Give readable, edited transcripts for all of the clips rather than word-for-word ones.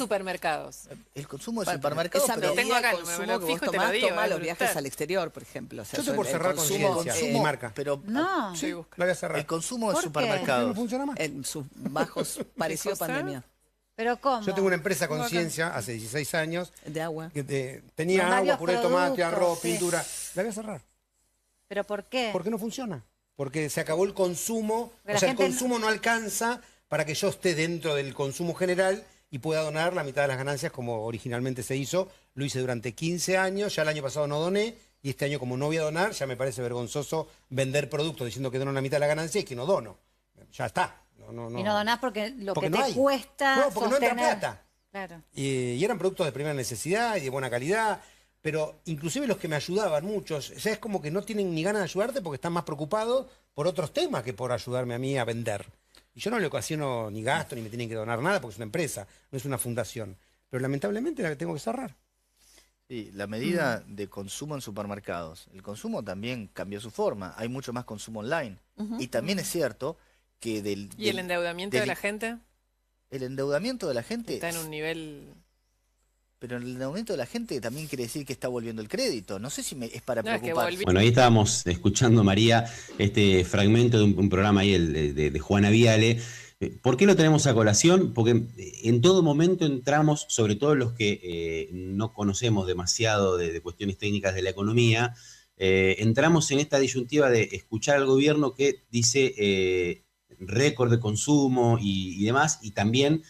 Supermercados. El consumo de Bueno, pero supermercados, esa pero Lo tengo medida acá, de me consumo lo que vos fijo y te lo tomás, digo, toma es los viajes brutal. al exterior, por ejemplo. O sea, Yo estoy por el cerrar consumo, Conciencia, mi marca. pero No. Sí, Sí, busca. la voy a cerrar. el consumo de ¿Por qué? ¿Por qué no supermercados. funciona más? en sus bajos parecido a cosa? pandemia ¿Pero cómo? Yo tengo una empresa Conciencia hace 16 años de agua. que tenía Con varios agua, puré de tomate, productos, arroz, sí. pintura. La voy a cerrar. ¿Pero por qué? ¿Por qué no funciona? Porque se acabó el consumo, Pero o sea, la el gente consumo no alcanza para que yo esté dentro del consumo general y pueda donar la mitad de las ganancias como originalmente se hizo. Lo hice durante 15 años, ya el año pasado no doné, y este año como no voy a donar, ya me parece vergonzoso vender productos diciendo que dono la mitad de la ganancia y que no dono. Ya está. Y no donás porque lo Porque que no te hay. cuesta No, porque no entra sostener. plata. Claro. Y eran productos de primera necesidad y de buena calidad, pero inclusive los que me ayudaban, muchos, ya es como que no tienen ni ganas de ayudarte porque están más preocupados por otros temas que por ayudarme a mí a vender. Y yo no le ocasiono ni gasto, ni me tienen que donar nada porque es una empresa, no es una fundación. Pero lamentablemente la tengo que cerrar. Sí, la medida de consumo en supermercados. El consumo también cambió su forma. Hay mucho más consumo online. Y también es cierto que ¿Y el endeudamiento de la gente? el endeudamiento de la gente, Está en un nivel... pero el endeudamiento de la gente también quiere decir que está volviendo el crédito. No sé si es para No, es que preocuparse. volví- Bueno, ahí estábamos escuchando, María, este fragmento de un programa ahí de Juana Viale. ¿Por qué lo tenemos a colación? Porque en todo momento entramos, sobre todo los que no conocemos demasiado de cuestiones técnicas de la economía, entramos en esta disyuntiva de escuchar al gobierno que dice récord de consumo y demás, y también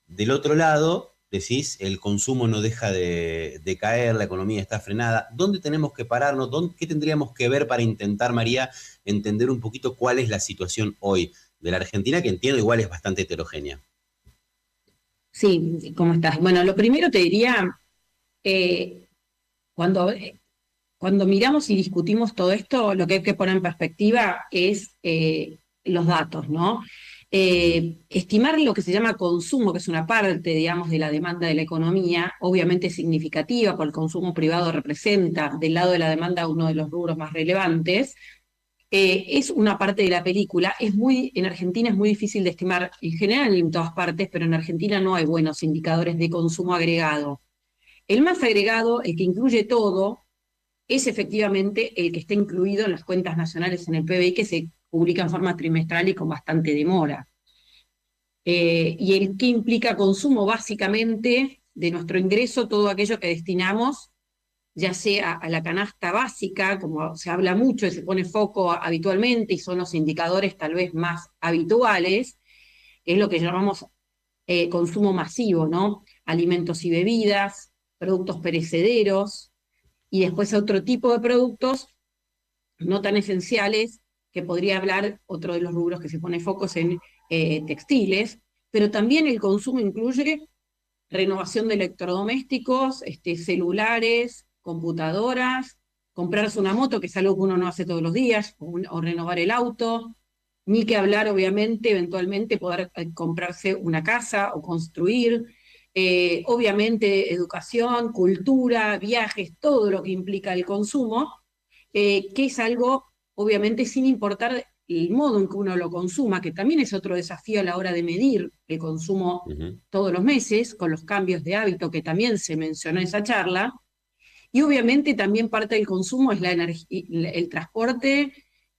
del otro lado decís, el consumo no deja de caer, la economía está frenada. ¿Dónde tenemos que pararnos? ¿Qué tendríamos que ver para intentar, María, entender un poquito cuál es la situación hoy de la Argentina, que entiendo igual es bastante heterogénea? Sí, ¿cómo estás? Bueno, lo primero te diría, cuando, cuando miramos y discutimos todo esto, lo que hay que poner en perspectiva es los datos, ¿no? Estimar lo que se llama consumo, que es una parte, digamos, de la demanda de la economía, obviamente significativa, porque el consumo privado representa, del lado de la demanda, uno de los rubros más relevantes, es una parte de la película. En Argentina es muy difícil de estimar, en general en todas partes, pero en Argentina no hay buenos indicadores de consumo agregado. El más agregado, el que incluye todo, es efectivamente el que está incluido en las cuentas nacionales en el PBI, que se publica en forma trimestral y con bastante demora. Y el que implica consumo básicamente de nuestro ingreso, todo aquello que destinamos, ya sea a la canasta básica, como se habla mucho y se pone foco habitualmente, y son los indicadores tal vez más habituales, es lo que llamamos consumo masivo, ¿no? Alimentos y bebidas, productos perecederos, y después otro tipo de productos no tan esenciales, que podría hablar otro de los rubros que se pone focos en textiles, pero también el consumo incluye renovación de electrodomésticos, celulares, computadoras, comprarse una moto, que es algo que uno no hace todos los días, o renovar el auto, ni que hablar, obviamente, eventualmente poder comprarse una casa o construir, obviamente educación, cultura, viajes, todo lo que implica el consumo, que es algo, obviamente, sin importar el modo en que uno lo consuma, que también es otro desafío a la hora de medir el consumo todos los meses, con los cambios de hábito que también se mencionó en esa charla. Y obviamente también parte del consumo es el transporte,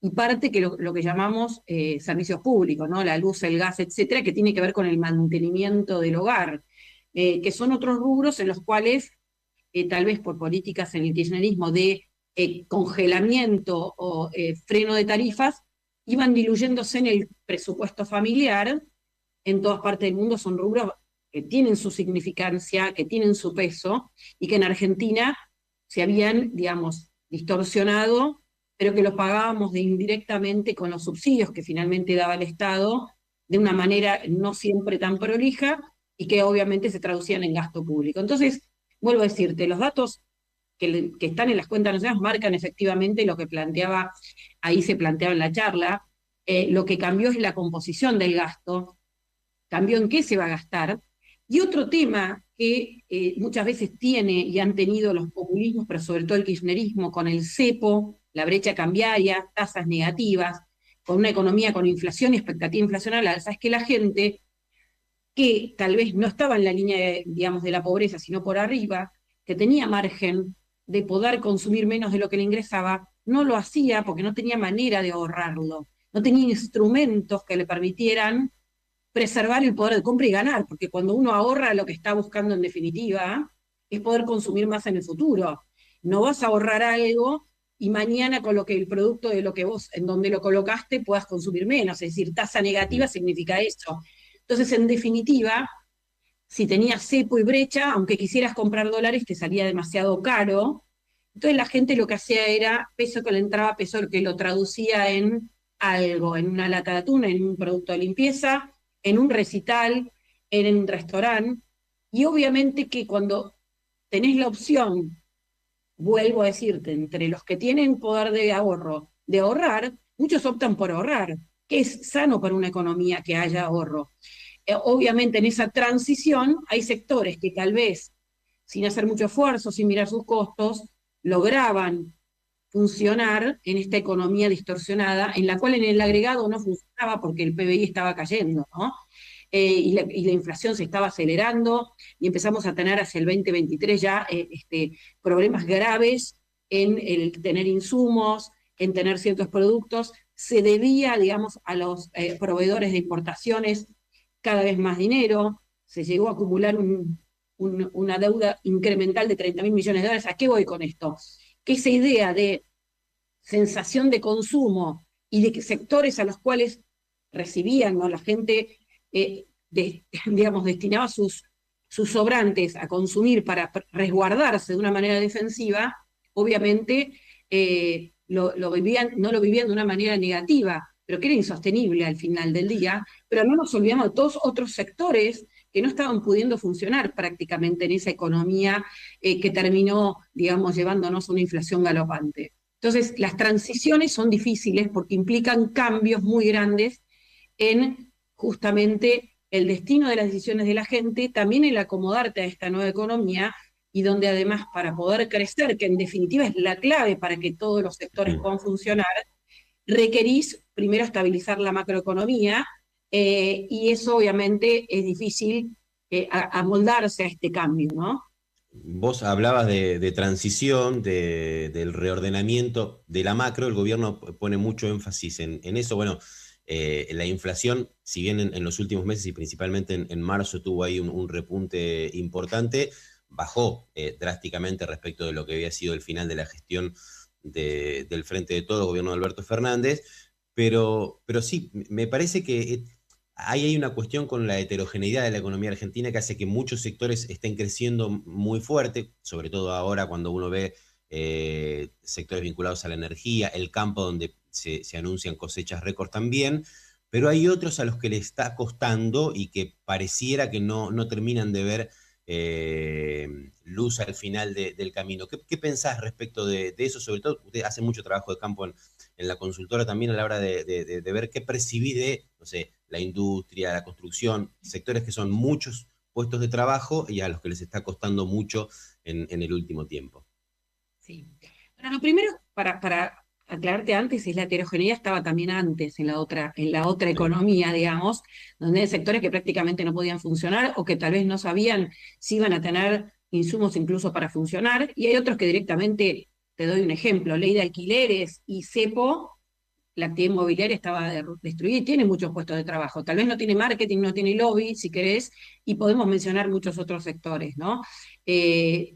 y parte que lo que llamamos servicios públicos, ¿no? La luz, el gas, etcétera, que tiene que ver con el mantenimiento del hogar, que son otros rubros en los cuales, tal vez por políticas en el kirchnerismo de congelamiento o freno de tarifas, iban diluyéndose en el presupuesto familiar. En todas partes del mundo son rubros que tienen su significancia, que tienen su peso, y que en Argentina se habían, digamos, distorsionado, pero que los pagábamos indirectamente con los subsidios que finalmente daba el Estado, de una manera no siempre tan prolija, y que obviamente se traducían en gasto público. Entonces, vuelvo a decirte, los datos que están en las cuentas nacionales marcan efectivamente lo que ahí se planteaba en la charla. Lo que cambió es la composición del gasto, cambió en qué se va a gastar. Y otro tema que muchas veces tiene y han tenido los populismos, pero sobre todo el kirchnerismo, con el cepo, la brecha cambiaria, tasas negativas, con una economía con inflación y expectativa inflacional alza, es que la gente que tal vez no estaba en la línea, digamos, de la pobreza, sino por arriba, que tenía margen de poder consumir menos de lo que le ingresaba, no lo hacía porque no tenía manera de ahorrarlo, no tenía instrumentos que le permitieran preservar el poder de compra y ganar, porque cuando uno ahorra, lo que está buscando en definitiva es poder consumir más en el futuro. No vas a ahorrar algo y mañana con lo que el producto de lo que vos, en donde lo colocaste, puedas consumir menos. Es decir, tasa negativa significa eso. Entonces, en definitiva, si tenías cepo y brecha, aunque quisieras comprar dólares, te salía demasiado caro. Entonces la gente lo que hacía era peso que le entraba, peso que lo traducía en algo, en una lata de atún, en un producto de limpieza, en un recital, en un restaurante. Y obviamente que cuando tenés la opción, vuelvo a decirte, entre los que tienen poder de ahorro, de ahorrar, muchos optan por ahorrar, que es sano para una economía que haya ahorro. Obviamente en esa transición hay sectores que tal vez, sin hacer mucho esfuerzo, sin mirar sus costos, lograban funcionar en esta economía distorsionada, en la cual en el agregado no funcionaba porque el PBI estaba cayendo, ¿no? Y la inflación se estaba acelerando, y empezamos a tener hacia el 2023 ya problemas graves en el tener insumos, en tener ciertos productos. Se debía, digamos, a los proveedores de importaciones cada vez más dinero, se llegó a acumular una deuda incremental de 30.000 millones de dólares. ¿A qué voy con esto? Que esa idea de sensación de consumo y de que sectores a los cuales recibían, ¿no?, la gente, digamos, destinaba sus sobrantes a consumir para resguardarse de una manera defensiva, obviamente no lo vivían de una manera negativa, pero que era insostenible al final del día. Pero no nos olvidamos de todos otros sectores que no estaban pudiendo funcionar prácticamente en esa economía que terminó, digamos, llevándonos a una inflación galopante. Entonces, las transiciones son difíciles porque implican cambios muy grandes en justamente el destino de las decisiones de la gente, también el acomodarte a esta nueva economía, y donde además para poder crecer, que en definitiva es la clave para que todos los sectores puedan funcionar, requerís primero estabilizar la macroeconomía, y eso obviamente es difícil amoldarse a este cambio, ¿no? Vos hablabas de transición, del reordenamiento de la macro. El gobierno pone mucho énfasis en eso. Bueno, la inflación, si bien en los últimos meses y principalmente en marzo tuvo ahí un repunte importante, bajó drásticamente respecto de lo que había sido el final de la gestión del Frente de Todos, gobierno de Alberto Fernández, pero sí, me parece que ahí hay una cuestión con la heterogeneidad de la economía argentina que hace que muchos sectores estén creciendo muy fuerte, sobre todo ahora cuando uno ve sectores vinculados a la energía, el campo donde se anuncian cosechas récord también, pero hay otros a los que le está costando y que pareciera que no terminan de ver luz al final del camino. ¿Qué pensás respecto de eso? Sobre todo, usted hace mucho trabajo de campo en la consultora también a la hora de ver qué percibís de, no sé, la industria, la construcción, sectores que son muchos puestos de trabajo y a los que les está costando mucho en el último tiempo. Sí. Bueno, lo primero, para aclararte antes, es la heterogeneidad estaba también antes en la otra economía, digamos, donde hay sectores que prácticamente no podían funcionar o que tal vez no sabían si iban a tener insumos incluso para funcionar, y hay otros que directamente, te doy un ejemplo, ley de alquileres y cepo, la actividad inmobiliaria estaba destruida y tiene muchos puestos de trabajo. Tal vez no tiene marketing, no tiene lobby, si querés, y podemos mencionar muchos otros sectores, ¿no?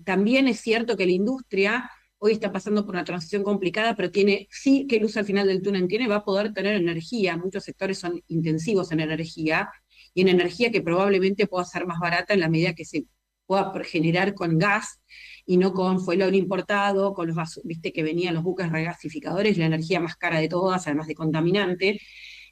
También es cierto que la industria hoy está pasando por una transición complicada, pero sí que luz al final del túnel tiene, va a poder tener energía. Muchos sectores son intensivos en energía, y en energía que probablemente pueda ser más barata en la medida que se pueda generar con gas y no con fuel importado, con los vasos, viste que venían los buques regasificadores, la energía más cara de todas, además de contaminante,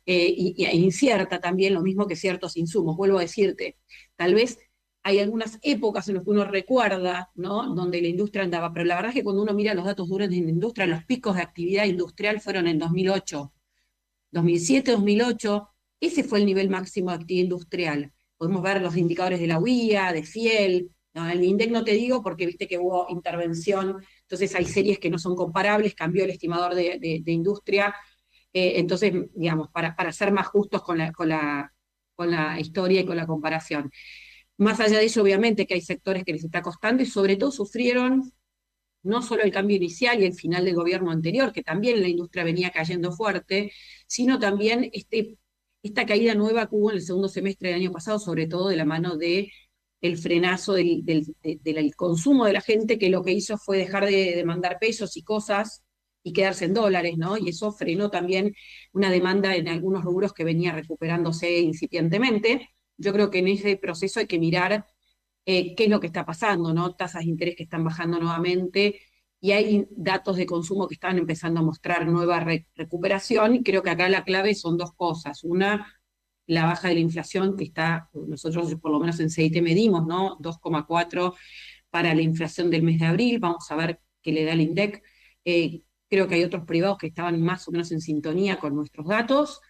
e incierta también, lo mismo que ciertos insumos. Vuelvo a decirte, tal vez hay algunas épocas en las que uno recuerda, ¿no?, donde la industria andaba, pero la verdad es que cuando uno mira los datos duros de la industria, los picos de actividad industrial fueron en 2008, 2007, 2008, ese fue el nivel máximo de actividad industrial. Podemos ver los indicadores de la UIA, de Fiel, no, el INDEC no te digo porque viste que hubo intervención, entonces hay series que no son comparables, cambió el estimador de industria, entonces, digamos, para ser más justos con la con la historia y con la comparación. Más allá de eso, obviamente que hay sectores que les está costando y sobre todo sufrieron no solo el cambio inicial y el final del gobierno anterior, que también la industria venía cayendo fuerte, sino también esta caída nueva que hubo en el segundo semestre del año pasado, sobre todo de la mano de el frenazo del consumo de la gente, que lo que hizo fue dejar de mandar pesos y cosas y quedarse en dólares, ¿no? Y eso frenó también una demanda en algunos rubros que venía recuperándose incipientemente. Yo creo que en ese proceso hay que mirar qué es lo que está pasando, ¿no? Tasas de interés que están bajando nuevamente y hay datos de consumo que están empezando a mostrar nueva recuperación, y creo que acá la clave son dos cosas. Una, la baja de la inflación que está, nosotros por lo menos en CIT medimos, ¿no? 2,4 para la inflación del mes de abril, vamos a ver qué le da el INDEC. Creo que hay otros privados que estaban más o menos en sintonía con nuestros datos,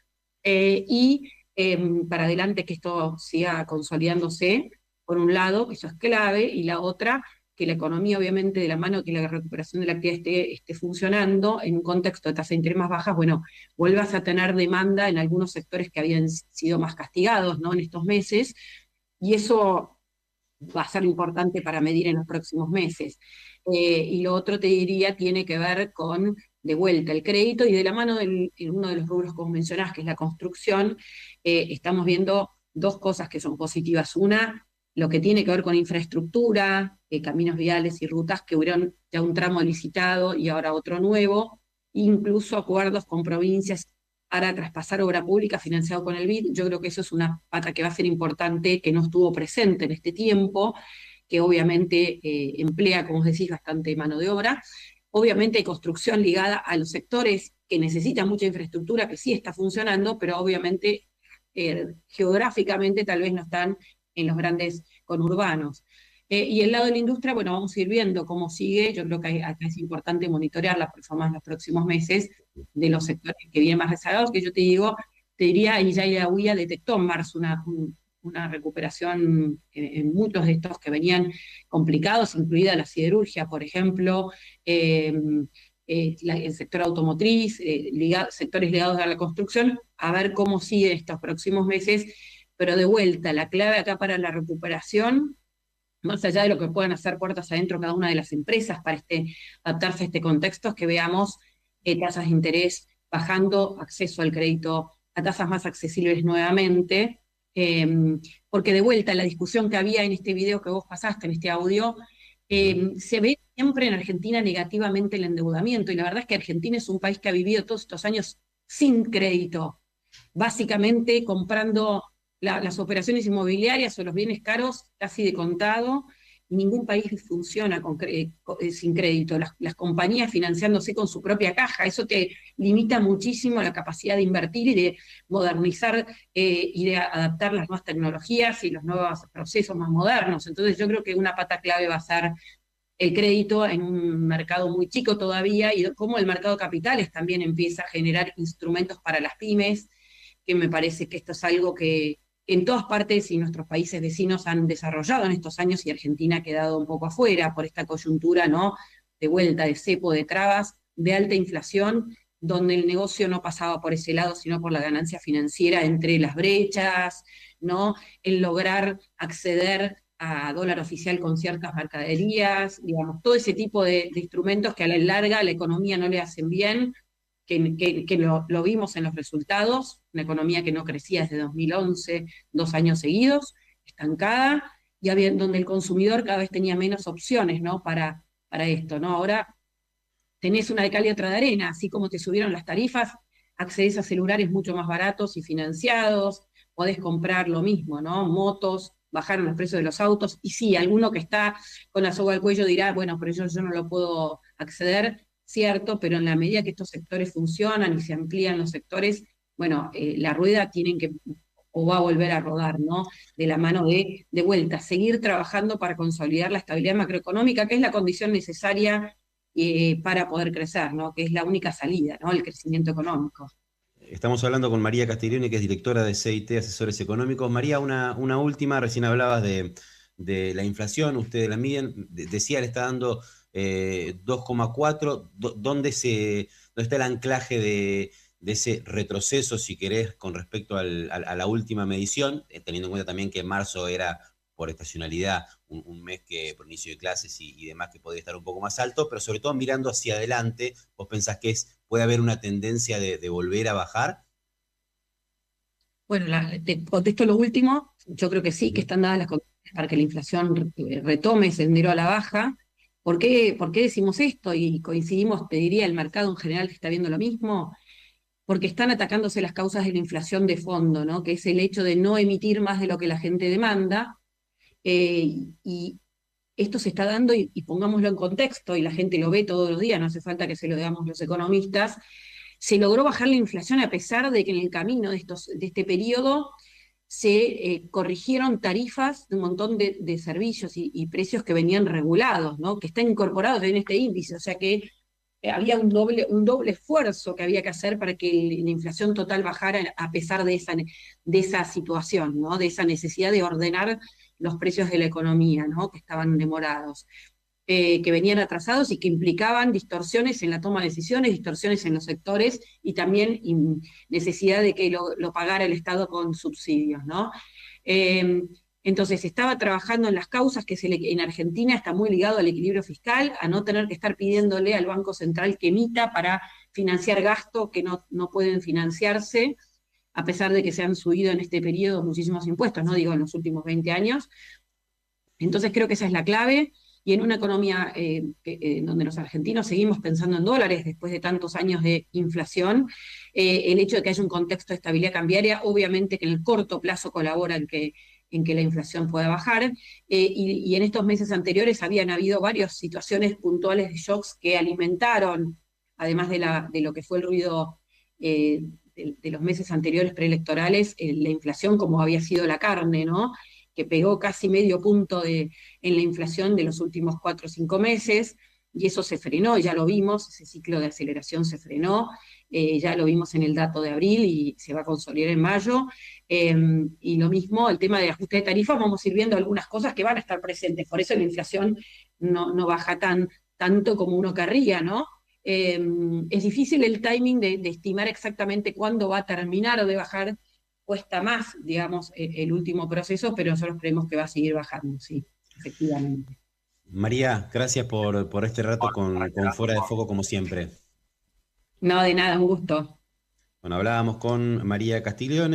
para adelante que esto siga consolidándose, por un lado, que eso es clave, y la otra, que la economía, obviamente, de la mano que la recuperación de la actividad esté funcionando en un contexto de tasas de interés más bajas, bueno, vuelvas a tener demanda en algunos sectores que habían sido más castigados, ¿no?, en estos meses, y eso va a ser importante para medir en los próximos meses. Y lo otro, te diría, tiene que ver con, de vuelta, el crédito, y de la mano en uno de los rubros que vos mencionás, que es la construcción, estamos viendo dos cosas que son positivas. Una, lo que tiene que ver con infraestructura, caminos viales y rutas, que hubieron ya un tramo licitado y ahora otro nuevo, incluso acuerdos con provincias para traspasar obra pública financiado con el BID. Yo creo que eso es una pata que va a ser importante, que no estuvo presente en este tiempo, que obviamente emplea, como os decís, bastante mano de obra. Obviamente hay construcción ligada a los sectores que necesitan mucha infraestructura, que sí está funcionando, pero obviamente geográficamente tal vez no están en los grandes conurbanos. Y el lado de la industria, bueno, vamos a ir viendo cómo sigue. Yo creo que acá es importante monitorear la performance en los próximos meses de los sectores que vienen más rezagados, que yo te diría, y ya la UIA detectó en marzo una recuperación en muchos de estos que venían complicados, incluida la siderurgia, por ejemplo, el sector automotriz, sectores ligados a la construcción, a ver cómo sigue estos próximos meses. Pero de vuelta, la clave acá para la recuperación, más allá de lo que puedan hacer puertas adentro cada una de las empresas para adaptarse a este contexto, es que veamos tasas de interés bajando, acceso al crédito a tasas más accesibles nuevamente, porque de vuelta la discusión que había en este video que vos pasaste, en este audio, se ve siempre en Argentina negativamente el endeudamiento, y la verdad es que Argentina es un país que ha vivido todos estos años sin crédito, básicamente comprando las operaciones inmobiliarias o los bienes caros casi de contado, y ningún país funciona sin crédito. Las compañías financiándose con su propia caja, eso te limita muchísimo la capacidad de invertir y de modernizar y de adaptar las nuevas tecnologías y los nuevos procesos más modernos. Entonces yo creo que una pata clave va a ser el crédito en un mercado muy chico todavía, y cómo el mercado de capitales también empieza a generar instrumentos para las pymes, que me parece que esto es algo que en todas partes y nuestros países vecinos han desarrollado en estos años, y Argentina ha quedado un poco afuera por esta coyuntura, ¿no?, de vuelta, de cepo, de trabas, de alta inflación, donde el negocio no pasaba por ese lado, sino por la ganancia financiera entre las brechas, ¿no?, el lograr acceder a dólar oficial con ciertas mercaderías, digamos, todo ese tipo de instrumentos que a la larga a la economía no le hacen bien, que lo vimos en los resultados, una economía que no crecía desde 2011, 2 años seguidos, estancada, y donde el consumidor cada vez tenía menos opciones, ¿no?, para esto, ¿no? Ahora tenés una de cal y otra de arena, así como te subieron las tarifas, accedes a celulares mucho más baratos y financiados, podés comprar lo mismo, ¿no?, motos, bajaron los precios de los autos, y sí, alguno que está con la soga al cuello dirá, bueno, pero yo no lo puedo acceder. Cierto, pero en la medida que estos sectores funcionan y se amplían los sectores, bueno, la rueda o va a volver a rodar, ¿no?, de la mano de vuelta, seguir trabajando para consolidar la estabilidad macroeconómica, que es la condición necesaria para poder crecer, ¿no?, que es la única salida, ¿no?, el crecimiento económico. Estamos hablando con María Castiglione, que es directora de CIT Asesores Económicos. María, una última, recién hablabas de la inflación, ustedes la miden, decía, le está dando 2,4, ¿dónde está el anclaje ese retroceso, si querés, con respecto a la última medición, teniendo en cuenta también que marzo era, por estacionalidad, un mes que por inicio de clases y demás, que podría estar un poco más alto, pero sobre todo mirando hacia adelante, ¿vos pensás que puede haber una tendencia de volver a bajar? Bueno, te contesto lo último. Yo creo que sí, que están dadas las condiciones para que la inflación retome ese sendero a la baja. ¿Por qué decimos esto? Y coincidimos, te diría, el mercado en general que está viendo lo mismo, porque están atacándose las causas de la inflación de fondo, ¿no? Que es el hecho de no emitir más de lo que la gente demanda. Y esto se está dando, y pongámoslo en contexto, y la gente lo ve todos los días, no hace falta que se lo digamos los economistas. Se logró bajar la inflación a pesar de que en el camino de este periodo se corrigieron tarifas de un montón de servicios y precios que venían regulados, ¿no? Que están incorporados en este índice, o sea que había un doble esfuerzo que había que hacer para que la inflación total bajara a pesar de esa situación, ¿no? De esa necesidad de ordenar los precios de la economía, ¿no? Que estaban demorados. Que venían atrasados y que implicaban distorsiones en la toma de decisiones, distorsiones en los sectores y también necesidad de que lo pagara el Estado con subsidios, ¿no? Entonces estaba trabajando en las causas que en Argentina está muy ligado al equilibrio fiscal, a no tener que estar pidiéndole al Banco Central que emita para financiar gastos que no pueden financiarse, a pesar de que se han subido en este periodo muchísimos impuestos, no digo en los últimos 20 años. Entonces creo que esa es la clave. Y en una economía donde los argentinos seguimos pensando en dólares después de tantos años de inflación, el hecho de que haya un contexto de estabilidad cambiaria, obviamente que en el corto plazo colabora en que la inflación pueda bajar, y en estos meses anteriores habían habido varias situaciones puntuales de shocks que alimentaron, además de lo que fue el ruido de los meses anteriores preelectorales, la inflación como había sido la carne, ¿no? Que pegó casi medio punto en la inflación de los últimos 4 o 5 meses, y eso se frenó, ya lo vimos, ese ciclo de aceleración se frenó, ya lo vimos en el dato de abril y se va a consolidar en mayo, y lo mismo, el tema de ajuste de tarifas, vamos a ir viendo algunas cosas que van a estar presentes, por eso la inflación no baja tanto como uno querría, ¿no? Es difícil el timing de estimar exactamente cuándo va a terminar o de bajar. Cuesta más, digamos, el último proceso, pero nosotros creemos que va a seguir bajando, sí, efectivamente. María, gracias por este rato con Fuera de Foco, como siempre. No, de nada, un gusto. Bueno, hablábamos con María Castiglione.